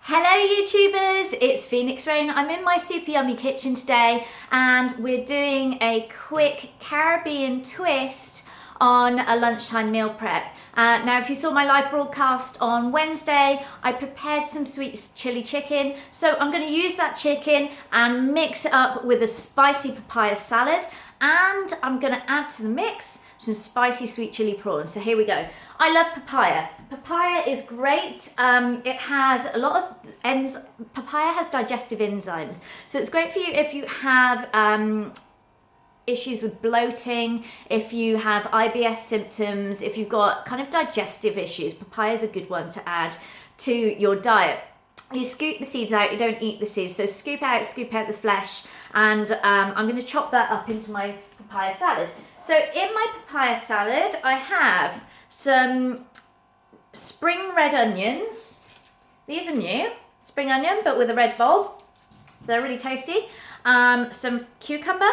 Hello YouTubers, it's Phoenix Rain. I'm in my super yummy kitchen today and we're doing a quick Caribbean twist on a lunchtime meal prep. Now if you saw my live broadcast on Wednesday, I prepared some sweet chili chicken. So I'm going to use that chicken and mix it up with a spicy papaya salad, and I'm going to add to the mix some spicy sweet chili prawns. So here we go. I love papaya. Papaya is great. It has a lot of papaya has digestive enzymes. So it's great for you if you have issues with bloating, if you have IBS symptoms, if you've got kind of digestive issues. Papaya is a good one to add to your diet. You scoop the seeds out, you don't eat the seeds. So scoop out the flesh, and I'm going to chop that up into my papaya salad. So in my papaya salad, I have some spring red onions. These are new, spring onion, but with a red bulb. So they're really tasty. Some cucumber.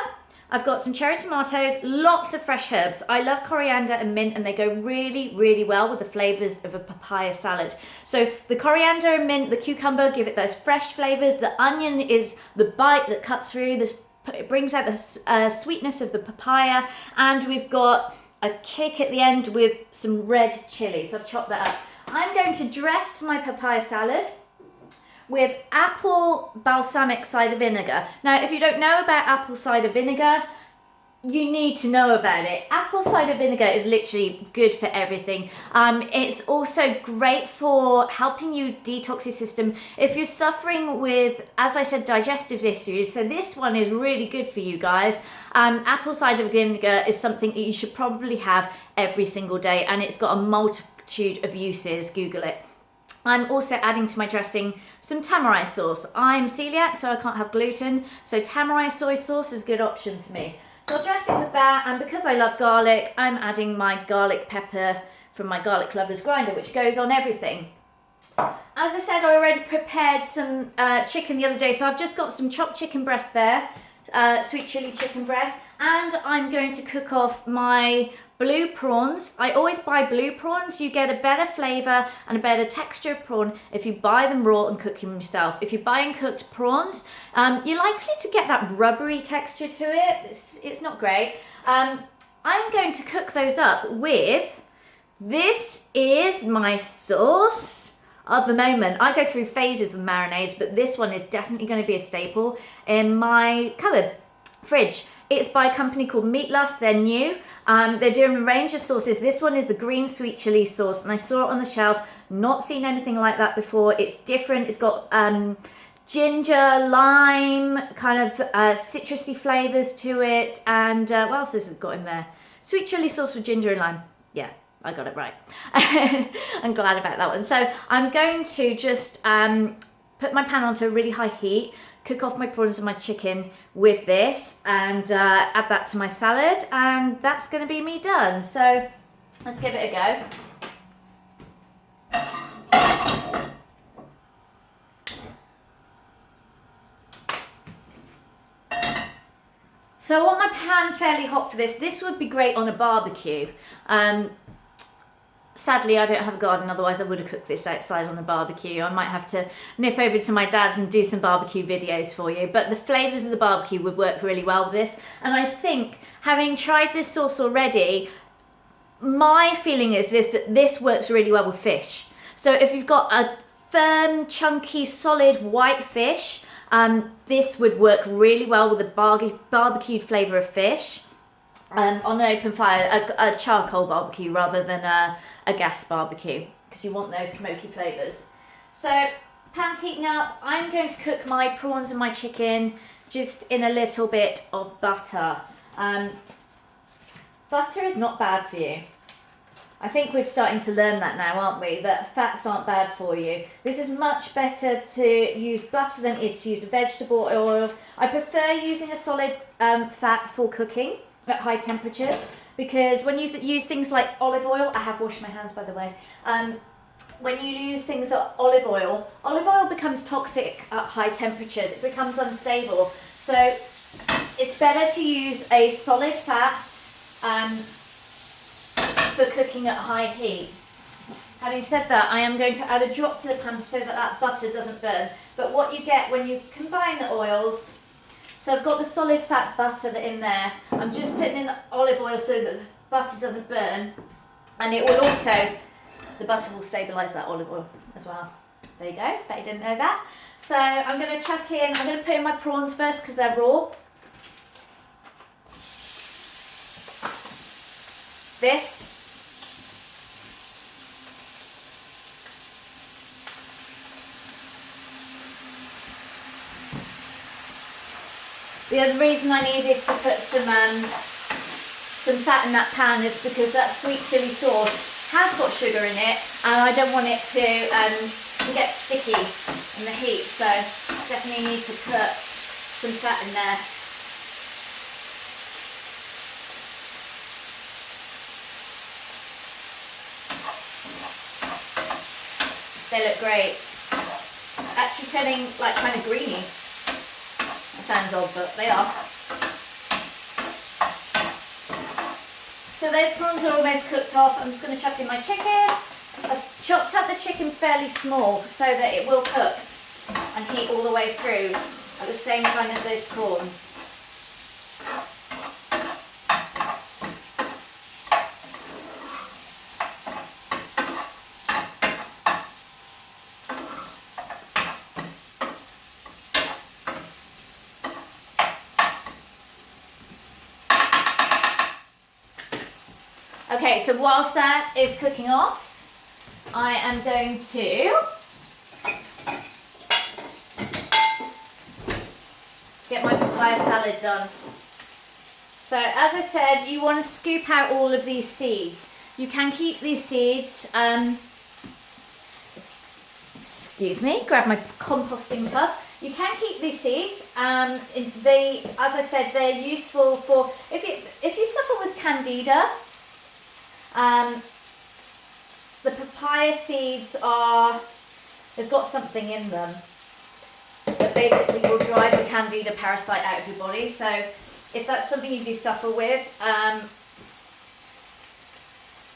I've got some cherry tomatoes, lots of fresh herbs. I love coriander and mint, and they go really, really well with the flavors of a papaya salad. So the coriander and mint, the cucumber give it those fresh flavors. The onion is the bite that cuts through this. It brings out the sweetness of the papaya, and we've got a kick at the end with some red chili. So I've chopped that up. I'm going to dress my papaya salad with apple balsamic cider vinegar. Now, if you don't know about apple cider vinegar, you need to know about it. Apple cider vinegar is literally good for everything. It's also great for helping you detox your system if you're suffering with, as I said, digestive issues. So this one is really good for you guys. Apple cider vinegar is something that you should probably have every single day, and it's got a multitude of uses. Google it. I'm also adding to my dressing some tamarind sauce. I'm celiac, so I can't have gluten, so tamarind soy sauce is a good option for me. So I'll dress it with that, and because I love garlic, I'm adding my garlic pepper from my garlic lovers grinder, which goes on everything. As I said, I already prepared some chicken the other day, so I've just got some chopped chicken breast there, sweet chili chicken breast, and I'm going to cook off my blue prawns. I always buy blue prawns. You get a better flavour and a better texture of prawn if you buy them raw and cook them yourself. If you're buying cooked prawns, you're likely to get that rubbery texture to it. It's not great. I'm going to cook those up with, this is my sauce of the moment. I go through phases with marinades, but this one is definitely going to be a staple in my cupboard, fridge. It's by a company called Meatlust. They're new. They're doing a range of sauces. This one is the green sweet chili sauce, and I saw it on the shelf. Not seen anything like that before. It's different. It's got ginger, lime, kind of citrusy flavors to it. And what else has it got in there? Sweet chili sauce with ginger and lime. Yeah, I got it right. I'm glad about that one. So I'm going to just put my pan onto a really high heat, cook off my prawns and my chicken with this, and add that to my salad, and that's going to be me done. So let's give it a go. So I want my pan fairly hot for this. This would be great on a barbecue. Sadly, I don't have a garden, otherwise I would have cooked this outside on a barbecue. I might have to nip over to my dad's and do some barbecue videos for you. But the flavours of the barbecue would work really well with this. And I think, having tried this sauce already, my feeling is this works really well with fish. So if you've got a firm, chunky, solid white fish, this would work really well with a barbecued flavour of fish. On an open fire, a charcoal barbecue rather than a gas barbecue, because you want those smoky flavours. So pan's heating up. I'm going to cook my prawns and my chicken just in a little bit of butter. Butter is not bad for you. I think we're starting to learn that now, aren't we? That fats aren't bad for you. This is much better to use butter than it is to use vegetable oil. I prefer using a solid fat for cooking at high temperatures, because when you use things like olive oil, I have washed my hands by the way, when you use things like olive oil becomes toxic at high temperatures. It becomes unstable. So it's better to use a solid fat for cooking at high heat. Having said that, I am going to add a drop to the pan so that that butter doesn't burn. But what you get when you combine the oils, so I've got the solid fat butter in there. I'm just putting in the olive oil so that the butter doesn't burn. And it will also, the butter will stabilise that olive oil as well. There you go, bet you didn't know that. So I'm going to chuck in, I'm going to put in my prawns first because they're raw. This. The other reason I needed to put some fat in that pan is because that sweet chilli sauce has got sugar in it, and I don't want it to get sticky in the heat, so definitely need to put some fat in there. They look great. Actually turning like kind of greeny. That sounds odd, but they are. So those prawns are almost cooked off. I'm just going to chuck in my chicken. I've chopped up the chicken fairly small so that it will cook and heat all the way through at the same time as those prawns. Okay, so whilst that is cooking off, I am going to get my papaya salad done. So as I said, you want to scoop out all of these seeds. You can keep these seeds, excuse me, grab my composting tub. You can keep these seeds. They, as I said, they're useful for, if you suffer with candida, the papaya seeds they've got something in them that basically will drive the candida parasite out of your body. So if that's something you do suffer with,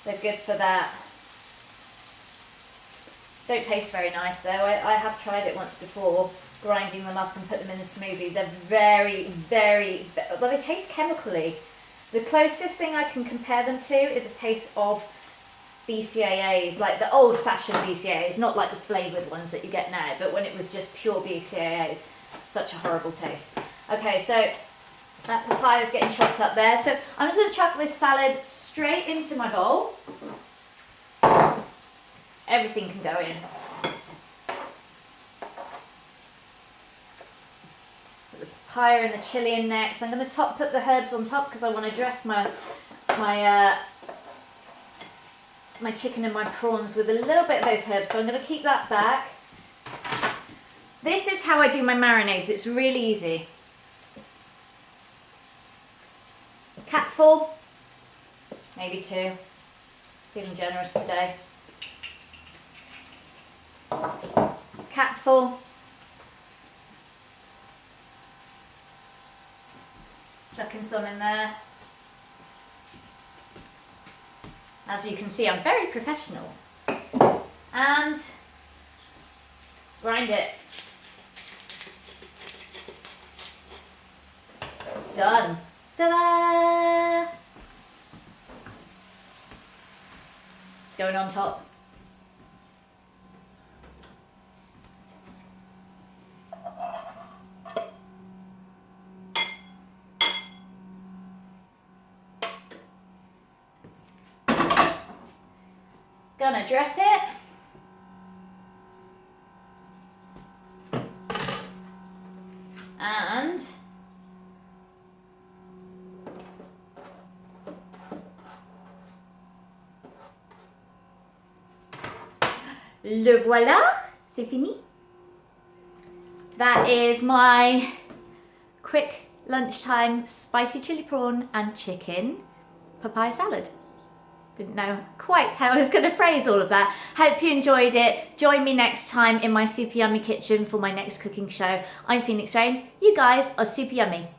they're good for that. Don't taste very nice though. I have tried it once before, grinding them up and put them in a smoothie. They're very, very, well, they taste chemically. The closest thing I can compare them to is a taste of BCAAs, like the old-fashioned BCAAs, not like the flavoured ones that you get now, but when it was just pure BCAAs. Such a horrible taste. Okay, so that papaya's getting chopped up there. So I'm just going to chuck this salad straight into my bowl. Everything can go in. Put the papaya and the chilli in next. I'm going to put the herbs on top because I want to dress my chicken and my prawns with a little bit of those herbs. So I'm going to keep that back. This is how I do my marinades. It's really easy. A capful, maybe 2. Feeling generous today. Capful. Chucking some in there. As you can see, I'm very professional. And grind it. Done. Ta-da! Going on top. Gonna dress it. And le voilà, c'est fini. That is my quick lunchtime spicy chili prawn and chicken papaya salad. Didn't know quite how I was going to phrase all of that. Hope you enjoyed it. Join me next time in my super yummy kitchen for my next cooking show. I'm Phoenix Rain. You guys are super yummy.